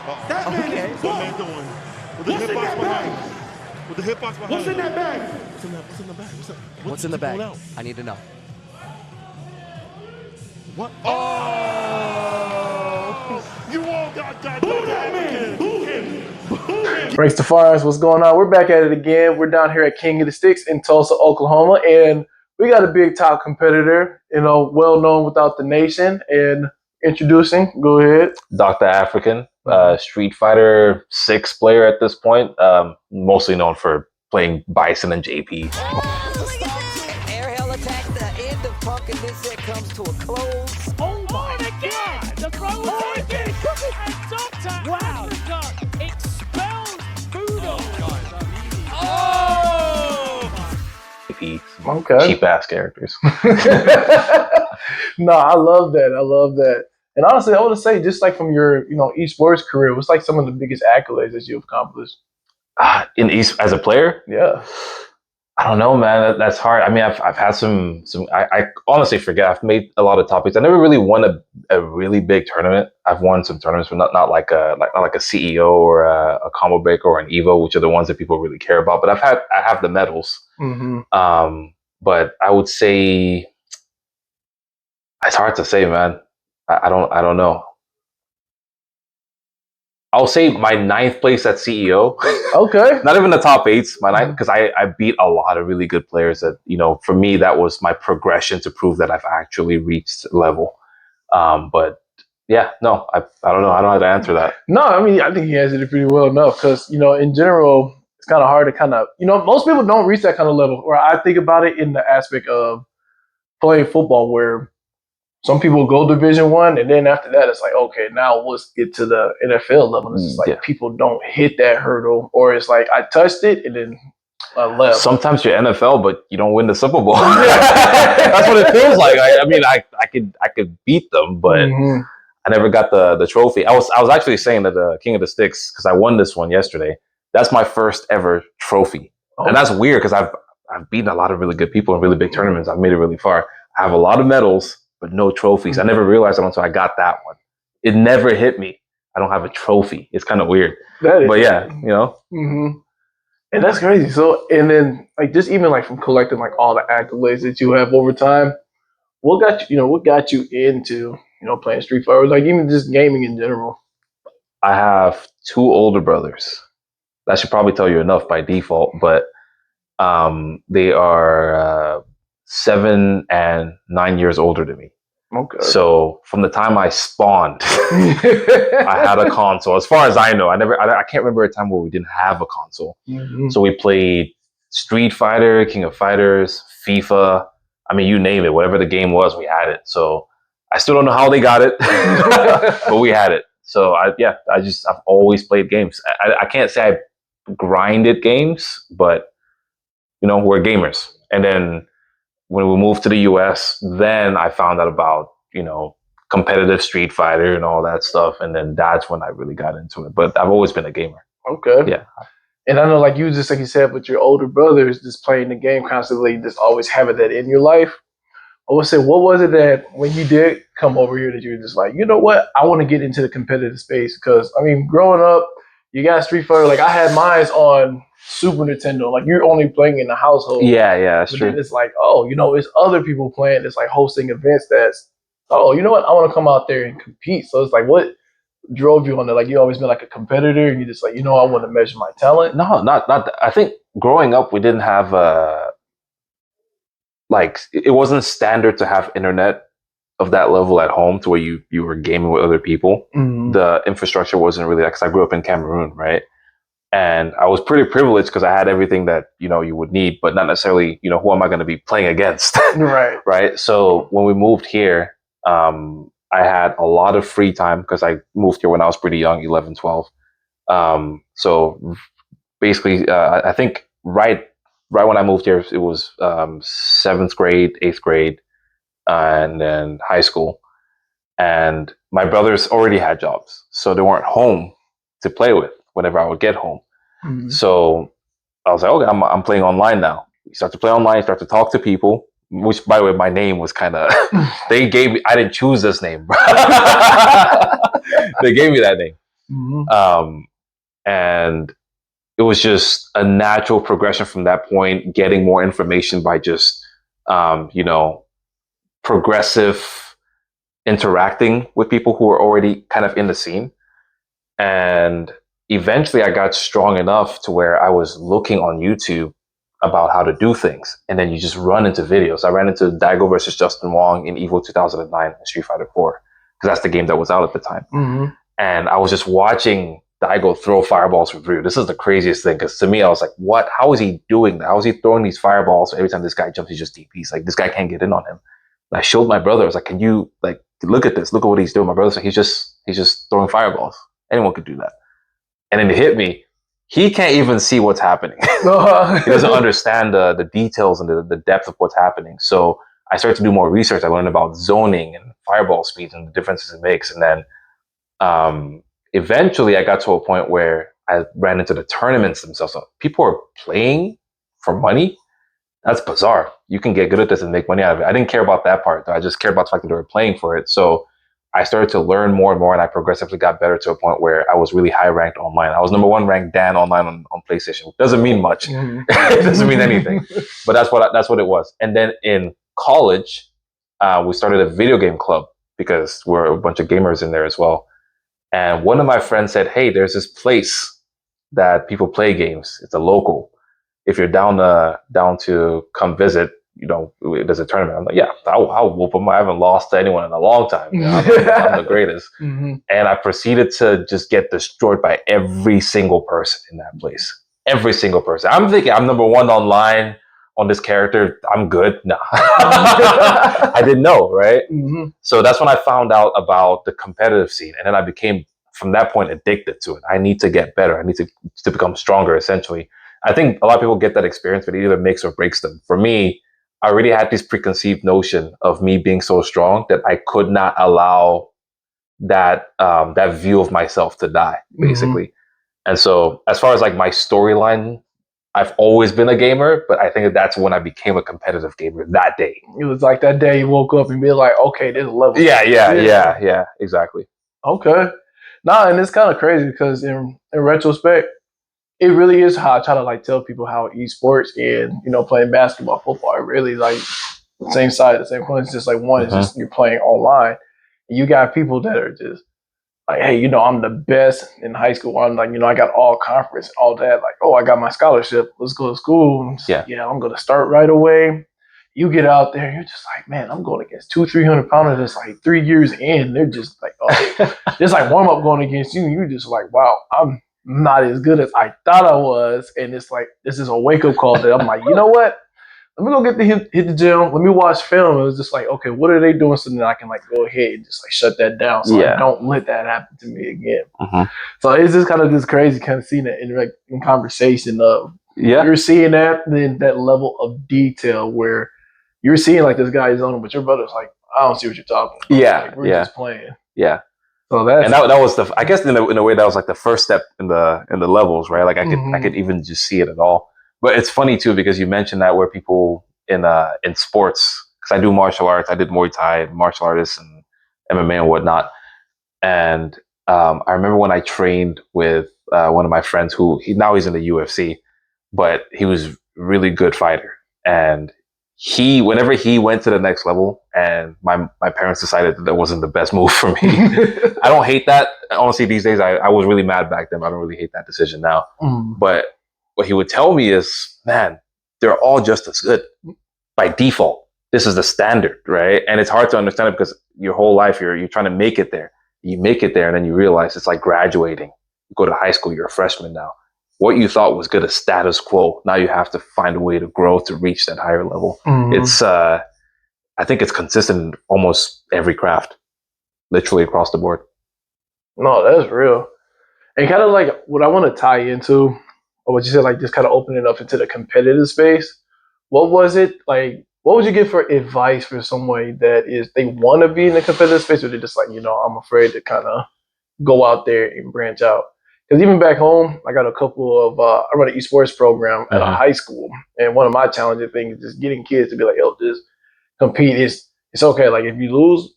That man Okay. is What man doing? With the What's in hitbox that behind bag? him. With the hitbox behind What's in him. that bag? What's in that? What's in the bag? What's up? What's in the he pulling bag? out? I need to know. What? Oh! You all got Boo that man! Boo him! Boo him! Ranks to Farms, what's going on? We're back at it again. We're down here at King of the Sticks in Tulsa, Oklahoma, and we got a big top competitor, well known without the nation. And introducing, go ahead. Dr. African, Street Fighter 6 player at this point, mostly known for playing Bison and JP. Airhell attack, the end of Punk, and this set comes to a close. Oh my God! The throw was taken, and Dr. Africa expels Budo. Oh! JP, Okay. cheap ass characters. No, I love that. I love that. And honestly, I want to say, just like from your, esports career, what's like some of the biggest accolades that you've accomplished? In East as a player, Yeah. I don't know, man. That's hard. I mean, I've had some. I honestly forget. I've made a lot of topics. I never really won a really big tournament. I've won some tournaments, but not like a CEO or a combo breaker or an Evo, which are the ones that people really care about. But I have the medals. Mm-hmm. But I would say it's hard to say, man. I don't know. I'll say my 9th place at CEO. Okay. Not even the top 8s, my 9th, because I beat a lot of really good players that, for me, that was my progression to prove that I've actually reached level. But yeah, no, I don't know. I don't know how to answer that. No, I mean, I think he answered it pretty well enough because, in general, it's kind of hard to kind of, most people don't reach that kind of level. Or I think about it in the aspect of playing football where some people go Division I, and then after that, it's like, okay, now let's get to the NFL level. It's just like people don't hit that hurdle, or it's like I touched it and then I left. Sometimes you're NFL, but you don't win the Super Bowl. That's what it feels like. I mean, I could beat them, but I never got the trophy. I was actually saying that the King of the Sticks, because I won this one yesterday. That's my first ever trophy, and that's weird because I've beaten a lot of really good people in really big tournaments. I've made it really far. I have a lot of medals, but no trophies. I never realized it until I got that one. It never hit me. I don't have a trophy. It's kind of weird. But yeah, Mm-hmm. And that's crazy. So, and then like just even like from collecting like all the accolades that you have over time, what got you into playing Street Fighter? Like even just gaming in general. I have 2 older brothers. That should probably tell you enough by default, but they are 7 and 9 years older than me. Okay. So from the time I spawned, I had a console. As far as I know, I can't remember a time where we didn't have a console. Mm-hmm. So we played Street Fighter, King of Fighters, FIFA. I mean, you name it. Whatever the game was, we had it. So I still don't know how they got it, but we had it. So I've always played games. I can't say I grinded games, but we're gamers. And then when we moved to the US, then I found out about, competitive Street Fighter and all that stuff. And then that's when I really got into it. But I've always been a gamer. Okay. Yeah. And I know like you said, with your older brothers just playing the game constantly, just always having that in your life. I would say, what was it that when you did come over here that you were just like, you know what, I want to get into the competitive space? Because I mean, growing up, you got Street Fighter. Like I had mine on Super Nintendo. Like you're only playing in the household. Yeah, that's but true. Then it's like, it's other people playing. It's like hosting events. That's you know what, I want to come out there and compete. So it's like, what drove you on that? Like you always been like a competitor, and you just like, I want to measure my talent. No, not that. I think growing up, we didn't have it wasn't standard to have internet of that level at home to where you were gaming with other people. Mm-hmm. The infrastructure wasn't really that, because I grew up in Cameroon, right? And I was pretty privileged because I had everything that you would need, but not necessarily who am I going to be playing against, right? Right. So when we moved here, I had a lot of free time because I moved here when I was pretty young, 11, 12. So basically, I think right when I moved here, it was 7th grade, 8th grade, and then high school. And my brothers already had jobs, so they weren't home to play with whenever I would get home. Mm-hmm. So I was like, okay, I'm playing online now. You start to play online, start to talk to people, which, by the way, my name was kind of, I didn't choose this name. They gave me that name. And it was just a natural progression from that point, getting more information by just, progressive interacting with people who were already kind of in the scene. And eventually I got strong enough to where I was looking on YouTube about how to do things. And then you just run into videos. I ran into Daigo versus Justin Wong in Evo 2009 and Street Fighter 4, because that's the game that was out at the time. And I was just watching Daigo throw fireballs for Ryu. This is the craziest thing, because to me, I was like, what? How is he doing that? How is he throwing these fireballs? Every time this guy jumps, he just DPs. Like, this guy can't get in on him. And I showed my brother. I was like, can you, like, look at this? Look at what he's doing. My brother said, he's just throwing fireballs. Anyone could do that. And then it hit me. He can't even see what's happening. He doesn't understand the details and the depth of what's happening. So I started to do more research. I learned about zoning and fireball speeds and the differences it makes. And then eventually I got to a point where I ran into the tournaments themselves. So people are playing for money. That's bizarre. You can get good at this and make money out of it. I didn't care about that part, though. I just cared about the fact that they were playing for it. So I started to learn more and more, and I progressively got better to a point where I was really high ranked online. I was #1 ranked Dan online on PlayStation. Doesn't mean much. It doesn't mean anything, but that's what it was. And then in college, we started a video game club because we're a bunch of gamers in there as well. And one of my friends said, "Hey, there's this place that people play games. It's a local. If you're down to come visit, there's a tournament." I'm like, yeah, I'll whoop them. I haven't lost to anyone in a long time. I'm the greatest. And I proceeded to just get destroyed by every single person in that place. Every single person. I'm thinking I'm #1 online on this character. I'm good. Nah. I didn't know, right? So that's when I found out about the competitive scene. And then I became, from that point, addicted to it. I need to get better. I need to become stronger, essentially. I think a lot of people get that experience, but it either makes or breaks them. For me, I already had this preconceived notion of me being so strong that I could not allow that view of myself to die, basically. And so as far as like my storyline, I've always been a gamer, but I think that's when I became a competitive gamer that day. It was like that day you woke up and be like, okay, this level. Yeah, exactly. Okay. Nah, and it's kind of crazy because in retrospect, it really is how I try to like tell people how esports and playing basketball, football are really like the same side, the same coin. It's just like one is just you're playing online, and you got people that are just like, hey, I'm the best in high school. I'm like, I got all conference, all that. Like, oh, I got my scholarship. Let's go to school. Yeah, I'm gonna start right away. You get out there, you're just like, man, I'm going against 200-300 pounders. That's like 3 years in. They're just like, oh, it's like warm up going against you. You're just like, wow, I'm not as good as I thought I was. And it's like, this is a wake up call that I'm like, you know what? Let me go hit the gym. Let me watch film. It was just like, okay, what are they doing? So then I can like go ahead and just like shut that down. So I don't let that happen to me again. So it's just kind of this crazy kind of seeing that in conversation of you're seeing that then that level of detail where you're seeing like this guy is on him, but your brother's like, I don't see what you're talking about. Like, we're just playing. So that was I guess in a way that was like the first step in the levels, right? Like I could even just see it at all. But it's funny too because you mentioned that where people in sports, because I do martial arts, I did Muay Thai, martial artists, and MMA and whatnot. And I remember when I trained with one of my friends who he's in the UFC, but he was a really good fighter. And whenever he went to the next level, and my parents decided that wasn't the best move for me. I don't hate that. Honestly, these days, I was really mad back then. I don't really hate that decision now. But what he would tell me is, man, they're all just as good by default. This is the standard, right? And it's hard to understand it because your whole life you're trying to make it there. You make it there, and then you realize it's like graduating. You go to high school, you're a freshman now. What you thought was good as status quo, now you have to find a way to grow to reach that higher level. It's I think it's consistent in almost every craft, literally across the board. No, that's real. And kind of like what I want to tie into, or what you said, like just kind of open it up into the competitive space. What was it like? What would you give for advice for someone that they want to be in the competitive space, or they're just like, I'm afraid to kind of go out there and branch out? Because even back home, I got a couple of, I run an esports program at a high school. And one of my challenging things is just getting kids to be like, yo, just compete. It's okay. Like if you lose,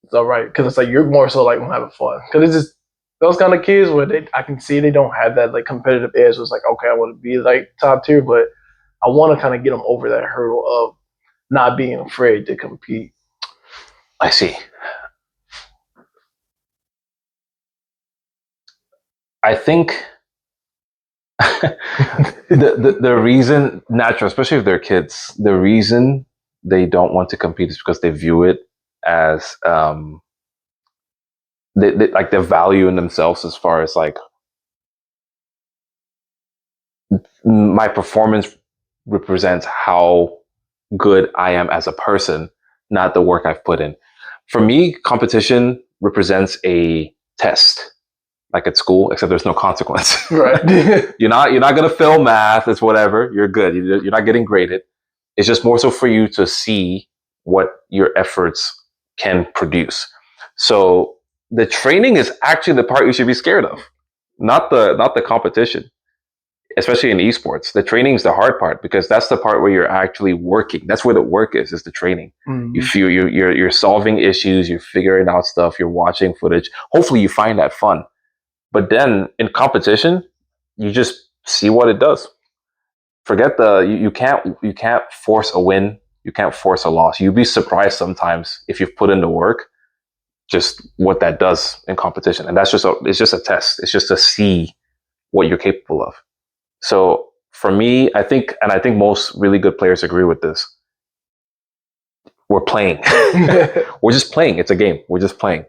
it's all right. Because it's like, you're more so like, I'm having fun. Because it's just those kind of kids where I can see they don't have that like competitive edge. So it's like, okay, I want to be like top tier, but I want to kind of get them over that hurdle of not being afraid to compete. I see. I think the reason, natural, especially if they're kids, the reason they don't want to compete is because they view it as they like the value in themselves as far as like my performance represents how good I am as a person, not the work I've put in. For me, competition represents a test, like at school, except there's no consequence. Right. You're not gonna fail math. It's whatever. You're good. You're not getting graded. It's just more so for you to see what your efforts can produce. So the training is actually the part you should be scared of, not the competition. Especially in esports, the training is the hard part because that's the part where you're actually working. That's where the work is the training. Mm-hmm. You feel you're solving issues, you're figuring out stuff, you're watching footage. Hopefully you find that fun. But then in competition, you just see what it does. Forget you can't force a win, you can't force a loss. You'd be surprised sometimes if you've put in the work, just what that does in competition. And it's just a test. It's just to see what you're capable of. So for me, I think most really good players agree with this. We're playing. We're just playing. It's a game. We're just playing.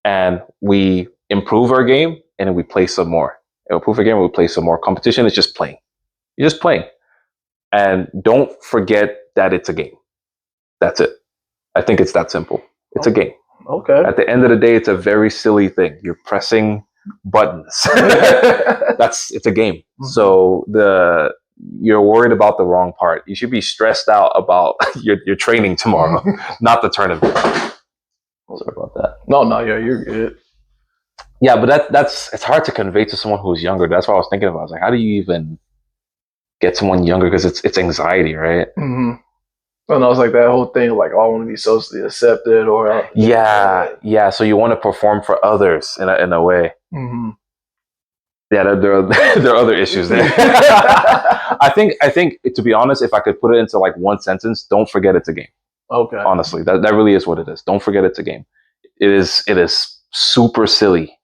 And we improve our game and then we play some more. And we improve our game and we play some more. Competition is just playing. You're just playing. And don't forget that it's a game. That's it. I think it's that simple. It's a game. Okay. At the end of the day, it's a very silly thing. You're pressing buttons. It's a game. Mm-hmm. So you're worried about the wrong part. You should be stressed out about your training tomorrow, not the tournament. Sorry about that. No, yeah, you're good. Yeah, but it's hard to convey to someone who's younger. That's what I was thinking about. I was like, how do you even get someone younger? Because it's anxiety, right? Mm-hmm. And I was like that whole thing, like, oh, I want to be socially accepted, or yeah. So you want to perform for others in a way. Mm-hmm. Yeah, there are other issues there. I think to be honest, if I could put it into like one sentence, don't forget it's a game. Okay. Honestly, that really is what it is. Don't forget it's a game. It is super silly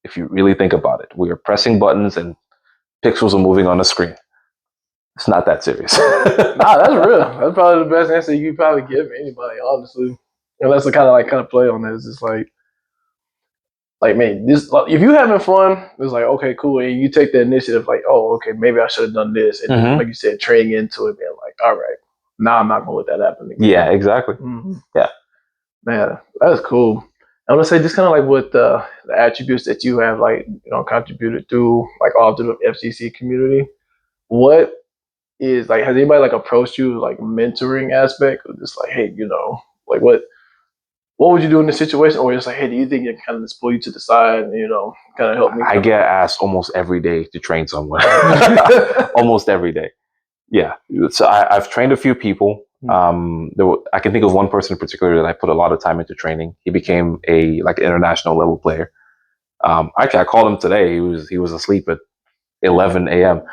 if you really think about it. We are pressing buttons and pixels are moving on the screen. It's not that serious. Nah, that's real. That's probably the best answer you could probably give anybody, honestly. Unless I kind of play on this. It's like man, this if you having fun, it's like okay, cool, and you take the initiative, like oh, okay, maybe I should have done this, and Mm-hmm. like you said, training into it, being like, all right, now I'm not gonna let that happen again. Yeah, exactly. Mm-hmm. Yeah, man, that's cool. I want to say just kind of like what the attributes that you have, like contributed through, like all through the FCC community. What is like? Has anybody like approached you like mentoring aspect, or just like, hey, like what would you do in this situation? Or just like, hey, do you think it can kind of just pull you to the side and, kind of help me? I get asked almost every day to train someone. Almost every day. Yeah. So I've trained a few people. I can think of one person in particular that I put a lot of time into training. He became a international level player. Actually, I called him today. He was asleep at 11 a.m.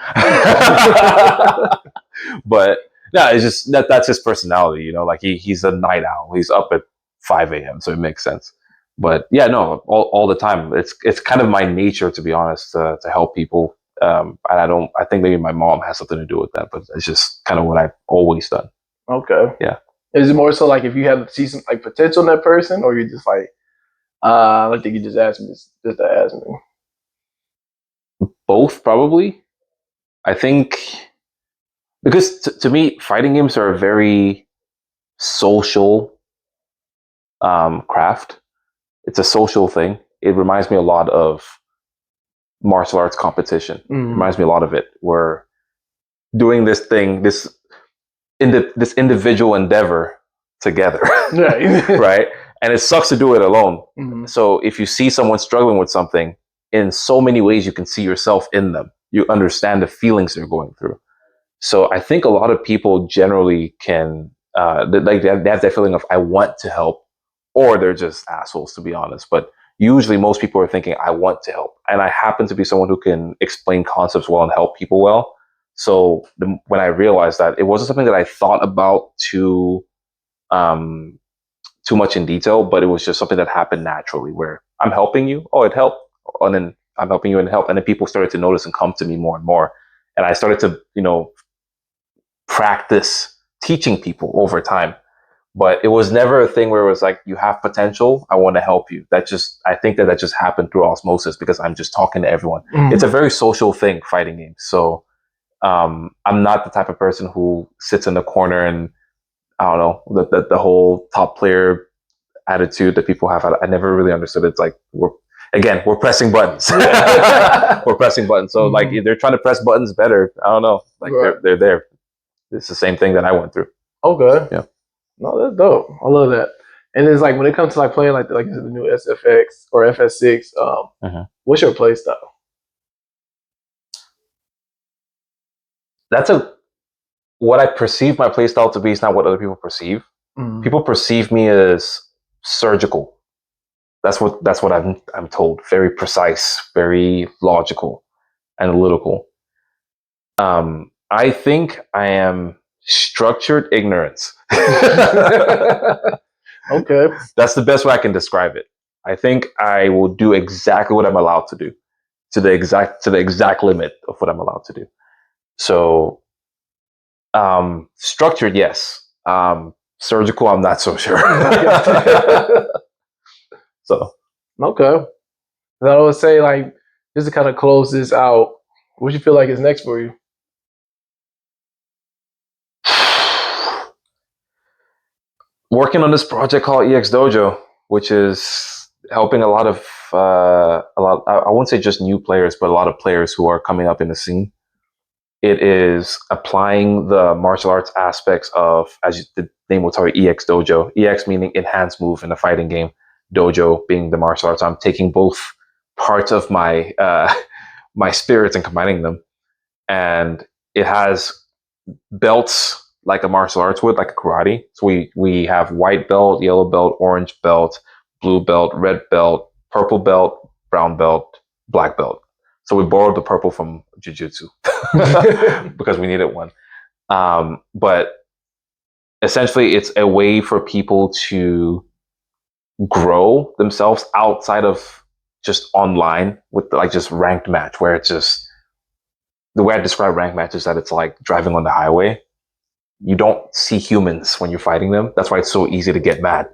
But no, it's just that's his personality. Like he's a night owl. He's up at 5 a.m. So it makes sense. But yeah, no, all the time. It's kind of my nature, to be honest, to help people. And I think maybe my mom has something to do with that, but it's just kind of what I've always done. Okay. Yeah. Is it more so like if you have see some like potential in that person, or you're just like, I think you just asked me just to ask me? Both, probably. I think because to me, fighting games are a very social craft. It's a social thing. It reminds me a lot of martial arts competition. It reminds me a lot of it. We're doing this thing, this individual endeavor together, right? And it sucks to do it alone. Mm-hmm. So if you see someone struggling with something, in so many ways you can see yourself in them. You understand the feelings they're going through. So I think a lot of people generally can they have that feeling of I want to help, or they're just assholes, to be honest. But usually most people are thinking, I want to help. And I happen to be someone who can explain concepts well and help people well. So when I realized that, it wasn't something that I thought about too much in detail, but it was just something that happened naturally where I'm helping you. Oh, it helped. And then I'm helping you and help. And then people started to notice and come to me more and more. And I started to, practice teaching people over time. But it was never a thing where it was like, you have potential, I want to help you. I think that just happened through osmosis because I'm just talking to everyone. It's a very social thing, fighting games. So I'm not the type of person who sits in the corner and, I don't know, the whole top player attitude that people have. I never really understood it. It's like, we're pressing buttons. We're pressing buttons. So like, if they're trying to press buttons better, I don't know. Like they're there. It's the same thing that I went through. Okay. Yeah. No, that's dope. I love that. And it's like when it comes to like playing like the new SFX or FS6, what's your play style? What I perceive my play style to be is not what other people perceive. People perceive me as surgical. That's what I'm told. Very precise, very logical, analytical. I think I am structured ignorance. Okay. That's the best way I can describe it. I think I will do exactly what I'm allowed to do to the exact limit of what I'm allowed to do. So, structured, yes. Surgical, I'm not so sure. So, okay. And I would say like just to kind of close this out, what you feel like is next for you? working on this project called EX Dojo, which is helping a lot of I won't say just new players, but a lot of players who are coming up in the scene. It is applying the martial arts aspects of, the name will tell you, EX Dojo. EX meaning enhanced move in a fighting game. Dojo being the martial arts. I'm taking both parts of my my spirits and combining them, and it has belts like a martial arts would, like a karate. So we have white belt, yellow belt, orange belt, blue belt, red belt, purple belt, brown belt, black belt. So we borrowed the purple from jiu-jitsu because we needed one. But essentially, it's a way for people to grow themselves outside of just online with like just ranked match, where it's just, the way I describe ranked match is that it's like driving on the highway. You don't see humans when you're fighting them. That's why it's so easy to get mad.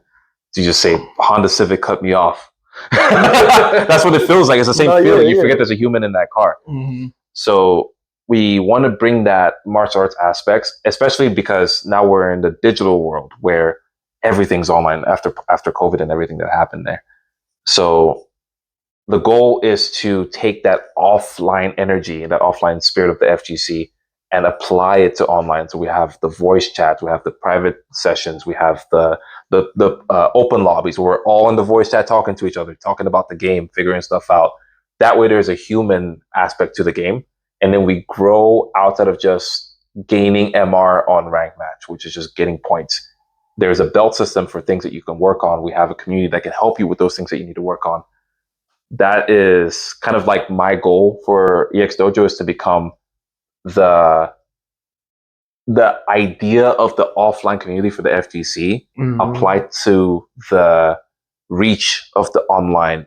You just say, Honda Civic cut me off. That's what it feels like. It's the same feeling. You forget there's a human in that car. Mm-hmm. So we want to bring that martial arts aspects, especially because now we're in the digital world where everything's online after COVID and everything that happened there. So the goal is to take that offline energy and that offline spirit of the FGC and apply it to online. So we have the voice chat, we have the private sessions, we have the open lobbies where we're all in the voice chat talking to each other, talking about the game, figuring stuff out. That way there's a human aspect to the game. And then we grow outside of just gaining MR on rank match, which is just getting points. There's a belt system for things that you can work on. We have a community that can help you with those things that you need to work on. That is kind of like my goal for EX Dojo, is to become the idea of the offline community for the FGC applied to the reach of the online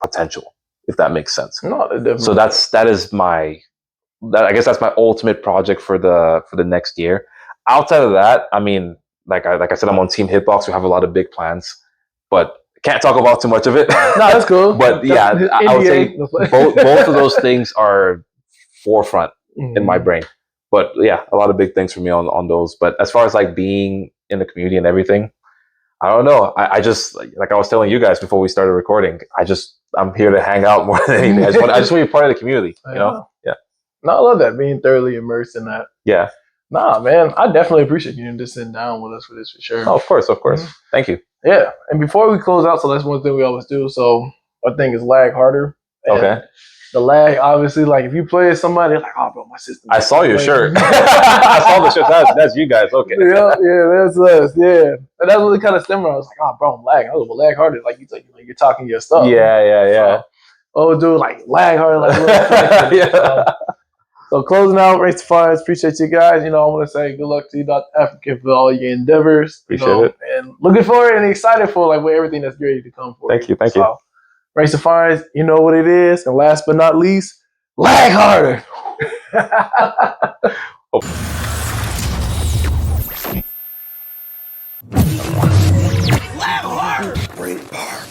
potential, if that makes sense. No, definitely. So that is I guess that's my ultimate project for the next year. Outside of that, I mean, like I said, I'm on Team Hitbox. We have a lot of big plans, but can't talk about too much of it. No, that's cool. But yeah, I would say both of those things are forefront in my brain. But yeah, a lot of big things for me on those. But as far as like being in the community and everything, I don't know. I just, like I was telling you guys before we started recording, I'm here to hang out more than anything. I just want to be part of the community, you know? Yeah. No, I love that, being thoroughly immersed in that. Yeah. Nah, man, I definitely appreciate you just sitting down with us for this, for sure. Oh, of course. Thank you. Yeah, and before we close out, so that's one thing we always do. So our thing is lag harder. And okay. the lag, obviously, like if you play with somebody, like, oh, bro, my system. I saw your like, shirt. I saw the shirt. That's you guys. Okay. yeah, that's us. Yeah, and that's really kind of similar. I was like, oh, bro, I'm lagging. I was lag harder. Like you're talking your stuff. Yeah. Oh, dude, like lag harder. Like Yeah. So closing out, Race to Fires. Appreciate you guys. You know, I want to say good luck to you, Dr. African, for all your endeavors. Appreciate it. And looking forward and excited for like with everything that's ready to come for Thank you. Thank you. Race to Fires, you know what it is. And last but not least, lag harder. Lag harder. Brain power.